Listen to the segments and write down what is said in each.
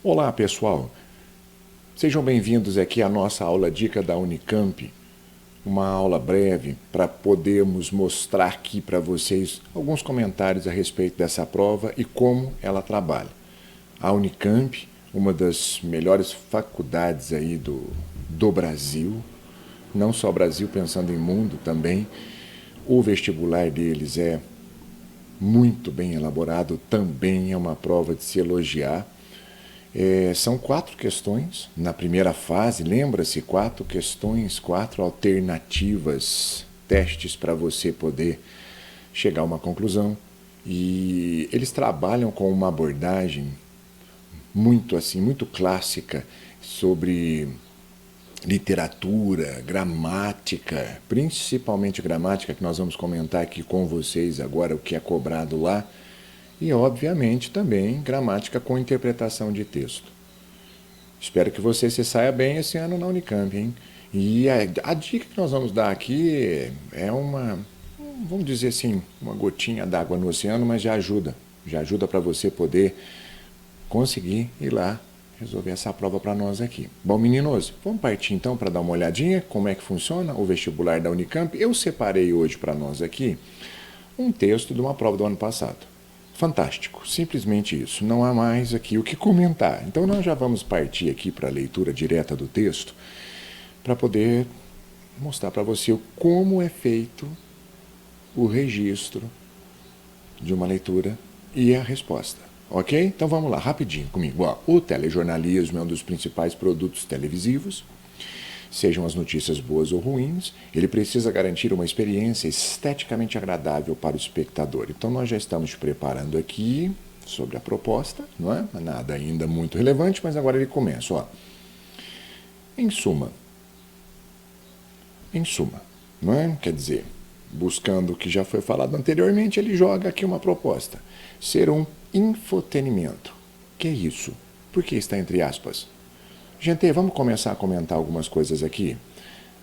Olá, pessoal. Sejam bem-vindos aqui à nossa aula dica da Unicamp. Uma aula breve para podermos mostrar aqui para vocês alguns comentários a respeito dessa prova e como ela trabalha. A Unicamp, uma das melhores faculdades aí do Brasil, não só Brasil, pensando em mundo também. O vestibular deles é muito bem elaborado, também é uma prova de se elogiar. São 4 questões na primeira fase, lembra-se, 4 questões, 4 alternativas, testes para você poder chegar a uma conclusão. E eles trabalham com uma abordagem muito clássica sobre literatura, gramática, principalmente gramática, que nós vamos comentar aqui com vocês agora, o que é cobrado lá. E, obviamente, também gramática com interpretação de texto. Espero que você se saia bem esse ano na Unicamp, hein? E a dica que nós vamos dar aqui é vamos dizer assim, uma gotinha d'água no oceano, mas já ajuda. Já ajuda para você poder conseguir ir lá resolver essa prova para nós aqui. Bom, meninos, vamos partir então para dar uma olhadinha como é que funciona o vestibular da Unicamp. Eu separei hoje para nós aqui um texto de uma prova do ano passado. Fantástico, simplesmente isso. Não há mais aqui o que comentar. Então nós já vamos partir aqui para a leitura direta do texto para poder mostrar para você como é feito o registro de uma leitura e a resposta. Ok? Então vamos lá, rapidinho comigo. O telejornalismo é um dos principais produtos televisivos. Sejam as notícias boas ou ruins, ele precisa garantir uma experiência esteticamente agradável para o espectador. Então nós já estamos preparando aqui sobre a proposta, não é? Nada ainda muito relevante, mas agora ele começa. Em suma, não é? Quer dizer, buscando o que já foi falado anteriormente, ele joga aqui uma proposta. Ser um infotenimento. Que é isso? Por que está entre aspas? Gente, vamos começar a comentar algumas coisas aqui.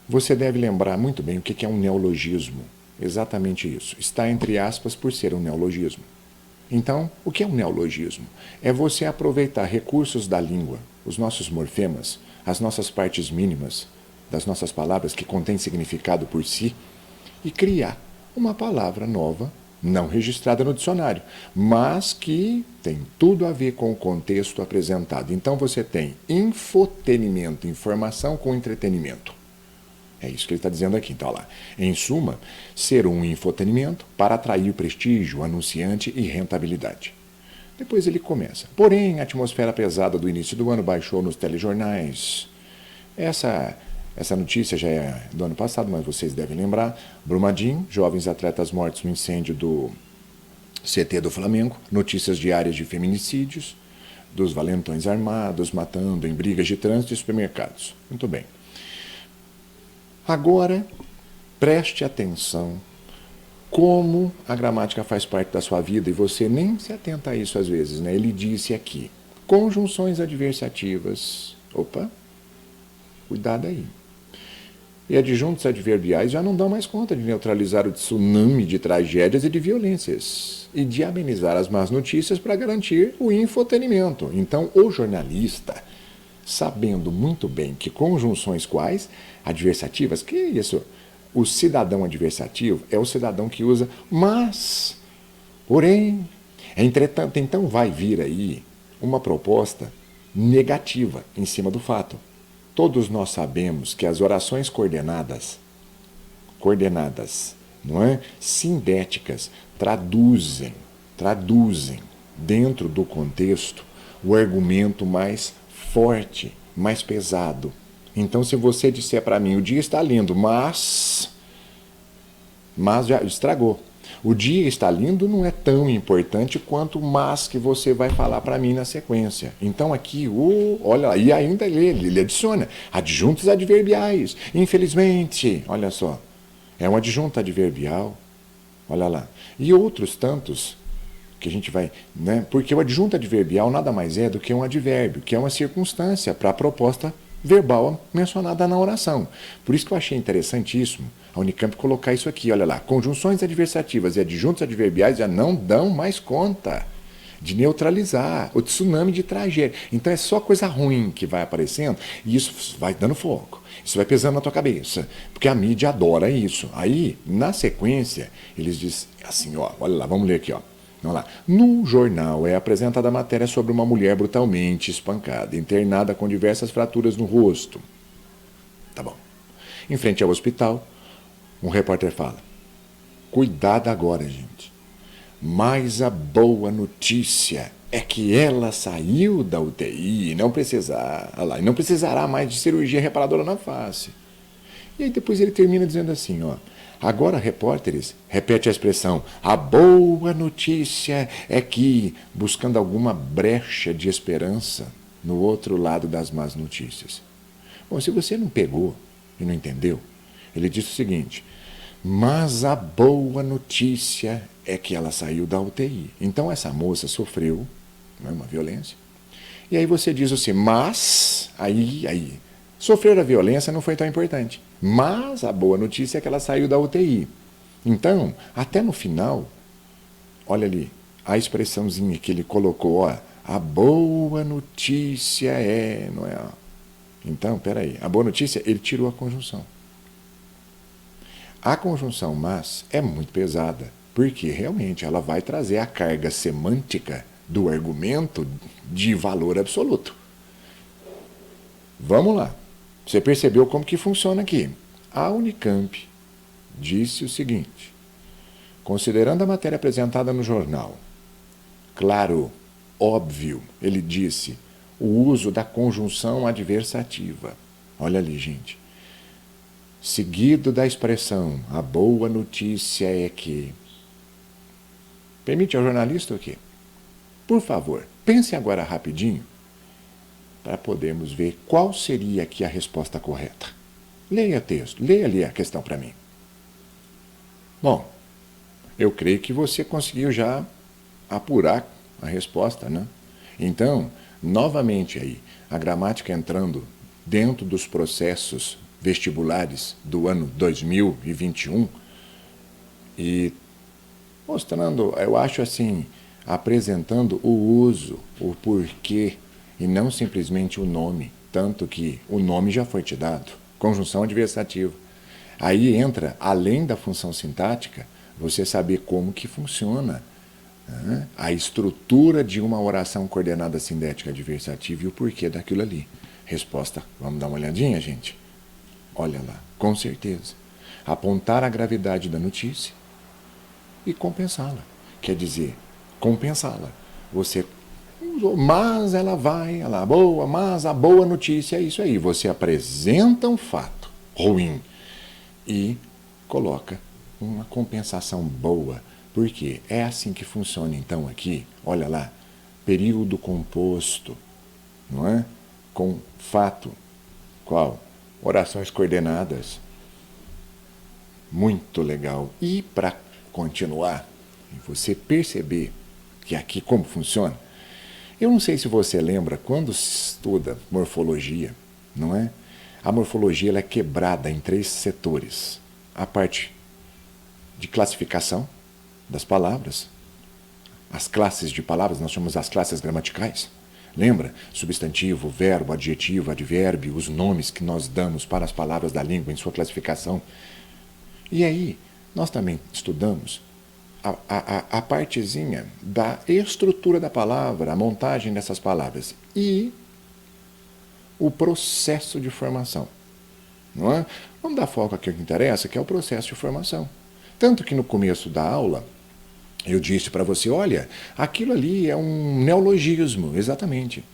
Você deve lembrar muito bem o que é um neologismo. Exatamente isso. Está entre aspas por ser um neologismo. Então, o que é um neologismo? É você aproveitar recursos da língua, os nossos morfemas, as nossas partes mínimas das nossas palavras que contêm significado por si e criar uma palavra nova, não registrada no dicionário, mas que tem tudo a ver com o contexto apresentado. Então você tem infotenimento, informação com entretenimento. É isso que ele está dizendo aqui. Então, lá. Em suma, ser um infotenimento para atrair prestígio, anunciante e rentabilidade. Depois ele começa. Porém, a atmosfera pesada do início do ano baixou nos telejornais. Essa notícia já é do ano passado, mas vocês devem lembrar. Brumadinho, jovens atletas mortos no incêndio do CT do Flamengo. Notícias diárias de feminicídios, dos valentões armados matando em brigas de trânsito e supermercados. Muito bem. Agora, preste atenção como a gramática faz parte da sua vida e você nem se atenta a isso às vezes, né? Ele disse aqui, conjunções adversativas. Opa, cuidado aí. E adjuntos adverbiais já não dão mais conta de neutralizar o tsunami de tragédias e de violências e de amenizar as más notícias para garantir o infotenimento. Então, o jornalista, sabendo muito bem que conjunções quais? Adversativas, que é isso? O cidadão adversativo é o cidadão que usa mas, porém, entretanto, então vai vir aí uma proposta negativa em cima do fato. Todos nós sabemos que as orações coordenadas, não é? Sindéticas, traduzem dentro do contexto o argumento mais forte, mais pesado. Então, se você disser para mim, o dia está lindo, mas já estragou. O dia está lindo não é tão importante quanto o mas que você vai falar para mim na sequência. Então aqui, olha lá, e ainda ele adiciona adjuntos adverbiais. Infelizmente, olha só, é um adjunto adverbial, olha lá. E outros tantos que a gente vai, né? Porque o adjunto adverbial nada mais é do que um advérbio, que é uma circunstância para a proposta verbal mencionada na oração. Por isso que eu achei interessantíssimo a Unicamp colocar isso aqui, olha lá, conjunções adversativas e adjuntos adverbiais já não dão mais conta. de neutralizar, o tsunami de tragédia. Então é só coisa ruim que vai aparecendo e isso vai dando foco. Isso vai pesando na tua cabeça, porque a mídia adora isso. Aí, na sequência, eles dizem assim, ó, olha lá, vamos ler aqui, ó. Vamos lá. No jornal é apresentada a matéria sobre uma mulher brutalmente espancada, internada com diversas fraturas no rosto. Tá bom. Em frente ao hospital, um repórter fala: cuidado agora, gente. Mas a boa notícia é que ela saiu da UTI e não precisará mais de cirurgia reparadora na face. E aí depois ele termina dizendo assim, ó. Agora, repórteres, repete a expressão, a boa notícia é que, buscando alguma brecha de esperança no outro lado das más notícias. Bom, se você não pegou e não entendeu, ele diz o seguinte, mas a boa notícia é que ela saiu da UTI. Então essa moça sofreu uma violência. E aí você diz assim, mas, aí, sofrer a violência não foi tão importante. Mas a boa notícia é que ela saiu da UTI. Então, até no final, olha ali, a expressãozinha que ele colocou, ó, a boa notícia é, não é? Então, peraí, a boa notícia, ele tirou a conjunção. A conjunção mas é muito pesada, porque realmente ela vai trazer a carga semântica do argumento de valor absoluto. Vamos lá. Você percebeu como que funciona aqui? A Unicamp disse o seguinte, considerando a matéria apresentada no jornal, claro, óbvio, ele disse, o uso da conjunção adversativa. Olha ali, gente. Seguido da expressão, a boa notícia é que... Permite ao jornalista o quê? Por favor, pense agora rapidinho para podermos ver qual seria aqui a resposta correta. Leia o texto, leia ali a questão para mim. Bom, eu creio que você conseguiu já apurar a resposta, né? Então, novamente aí, a gramática entrando dentro dos processos vestibulares do ano 2021 e mostrando, eu acho assim, apresentando o uso, o porquê e não simplesmente o nome, tanto que o nome já foi te dado, conjunção adversativa. Aí entra, além da função sintática, você saber como que funciona a estrutura de uma oração coordenada sindética adversativa e o porquê daquilo ali. Resposta, vamos dar uma olhadinha, gente? Olha lá, com certeza. Apontar a gravidade da notícia e compensá-la. Quer dizer, compensá-la. Você usou, mas ela vai, ela é boa, mas a boa notícia é isso aí. Você apresenta um fato ruim e coloca uma compensação boa. Por quê? É assim que funciona então aqui. Olha lá, período composto, não é? Com fato. Qual? Orações coordenadas. Muito legal. E para continuar, e você perceber que aqui como funciona, eu não sei se você lembra, quando se estuda morfologia, não é? A morfologia ela é quebrada em 3 setores. A parte de classificação das palavras, as classes de palavras, nós chamamos as classes gramaticais. Lembra? Substantivo, verbo, adjetivo, advérbio, os nomes que nós damos para as palavras da língua em sua classificação. E aí, nós também estudamos a partezinha da estrutura da palavra, a montagem dessas palavras e o processo de formação. Não é? Vamos dar foco aqui ao que interessa, que é o processo de formação. Tanto que no começo da aula, eu disse para você, olha, aquilo ali é um neologismo, exatamente.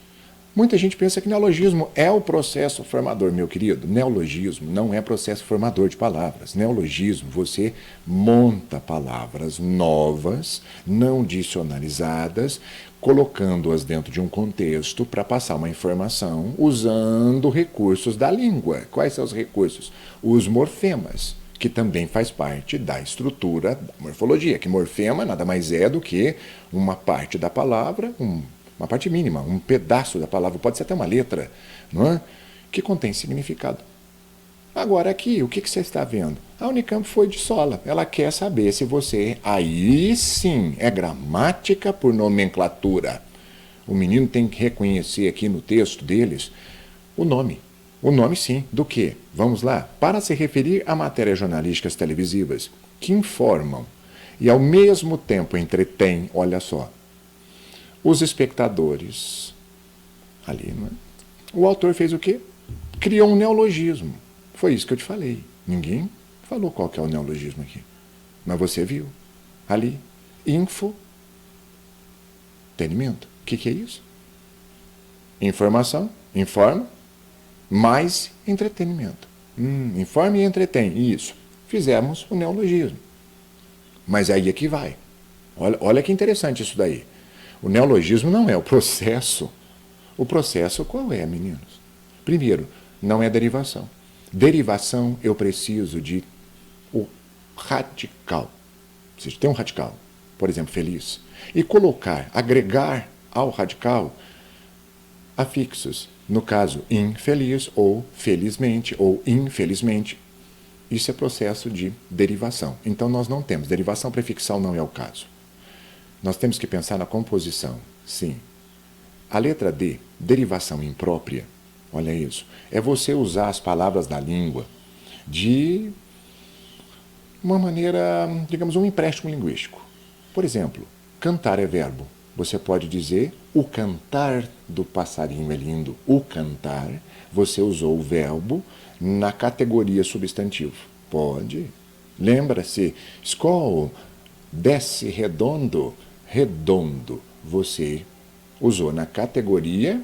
Muita gente pensa que neologismo é o processo formador, meu querido. Neologismo não é processo formador de palavras. Neologismo, você monta palavras novas, não dicionarizadas, colocando-as dentro de um contexto para passar uma informação usando recursos da língua. Quais são os recursos? Os morfemas, que também faz parte da estrutura da morfologia, que morfema nada mais é do que uma parte da palavra, uma parte mínima, um pedaço da palavra, pode ser até uma letra, não é? Que contém significado. Agora aqui, o que você está vendo? A Unicamp foi de sola. Ela quer saber se você, aí sim, é gramática por nomenclatura. O menino tem que reconhecer aqui no texto deles o nome. O nome sim, do quê? Vamos lá. Para se referir a matérias jornalísticas televisivas que informam e ao mesmo tempo entretêm, olha só, os espectadores. Ali, não é? O autor fez o quê? Criou um neologismo. Foi isso que eu te falei. Ninguém falou qual que é o neologismo aqui. Mas você viu. Ali, infotenimento. O que é isso? Informação, informa, mais entretenimento. Informa e entretém. Isso. Fizemos o neologismo. Mas aí é que vai. Olha que interessante isso daí. O neologismo não é o processo. O processo qual é, meninos? Primeiro, não é derivação. Derivação, eu preciso de o radical. Preciso ter um radical, por exemplo, feliz. E colocar, agregar ao radical afixos. No caso, infeliz, ou felizmente, ou infelizmente. Isso é processo de derivação. Então, nós não temos. Derivação prefixal não é o caso. Nós temos que pensar na composição. Sim. A letra D, derivação imprópria, olha isso, é você usar as palavras da língua de uma maneira, digamos, um empréstimo linguístico. Por exemplo, cantar é verbo. Você pode dizer, o cantar do passarinho é lindo. O cantar, você usou o verbo na categoria substantivo. Pode. Lembra-se, escola, desce redondo, redondo. Você usou na categoria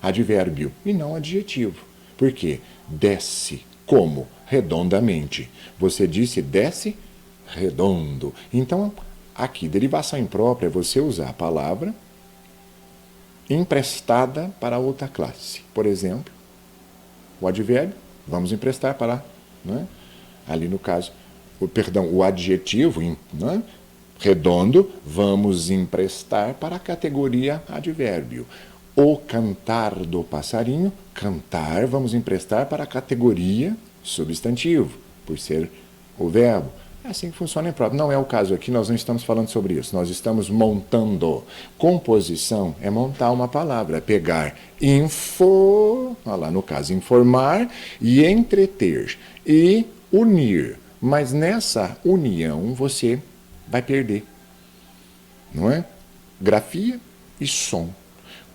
advérbio e não adjetivo. Por quê? Desce como? Redondamente. Você disse desce redondo. Então, aqui, derivação imprópria é você usar a palavra emprestada para outra classe. Por exemplo, o advérbio, vamos emprestar para, né? Ali no caso, o adjetivo, né? Redondo, vamos emprestar para a categoria advérbio. O cantar do passarinho, cantar, vamos emprestar para a categoria substantivo, por ser o verbo. É assim que funciona em prova. Não é o caso aqui, nós não estamos falando sobre isso. Nós estamos montando. Composição é montar uma palavra, é pegar info, lá no caso, informar, e entreter, e unir. Mas nessa união você vai perder, não é? Grafia e som.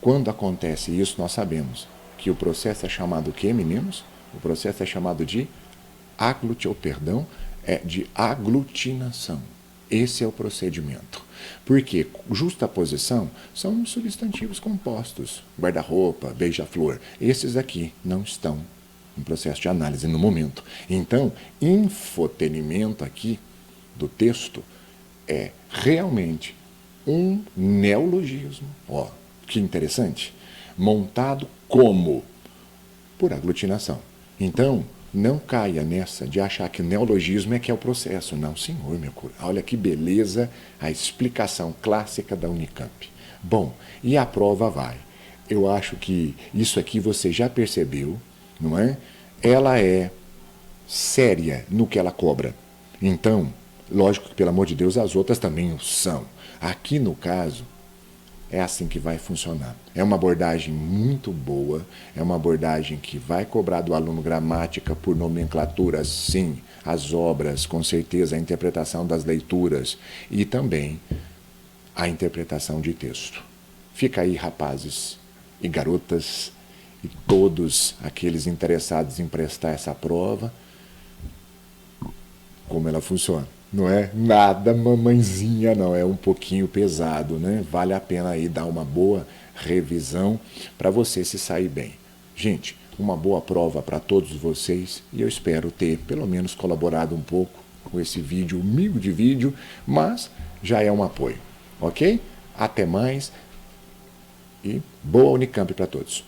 Quando acontece isso, nós sabemos que o processo é chamado o quê, meninos? O processo é chamado de de aglutinação. Esse é o procedimento. Porque justaposição são substantivos compostos. Guarda-roupa, beija-flor. Esses aqui não estão em processo de análise no momento. Então, infotenimento aqui do texto é realmente um neologismo. Ó, que interessante. Montado como? Por aglutinação. Então, não caia nessa de achar que neologismo é que é o processo. Não, senhor, meu cura. Olha que beleza a explicação clássica da Unicamp. Bom, e a prova vai. Eu acho que isso aqui você já percebeu, não é? Ela é séria no que ela cobra. Então, lógico que, pelo amor de Deus, as outras também o são. Aqui, no caso, é assim que vai funcionar. É uma abordagem muito boa, é uma abordagem que vai cobrar do aluno gramática por nomenclatura, sim, as obras, com certeza, a interpretação das leituras e também a interpretação de texto. Fica aí, rapazes e garotas e todos aqueles interessados em prestar essa prova, como ela funciona. Não é nada mamãezinha, não. É um pouquinho pesado, né? Vale a pena aí dar uma boa revisão para você se sair bem. Gente, uma boa prova para todos vocês e eu espero ter pelo menos colaborado um pouco com esse vídeo, humilde vídeo, mas já é um apoio, ok? Até mais e boa Unicamp para todos.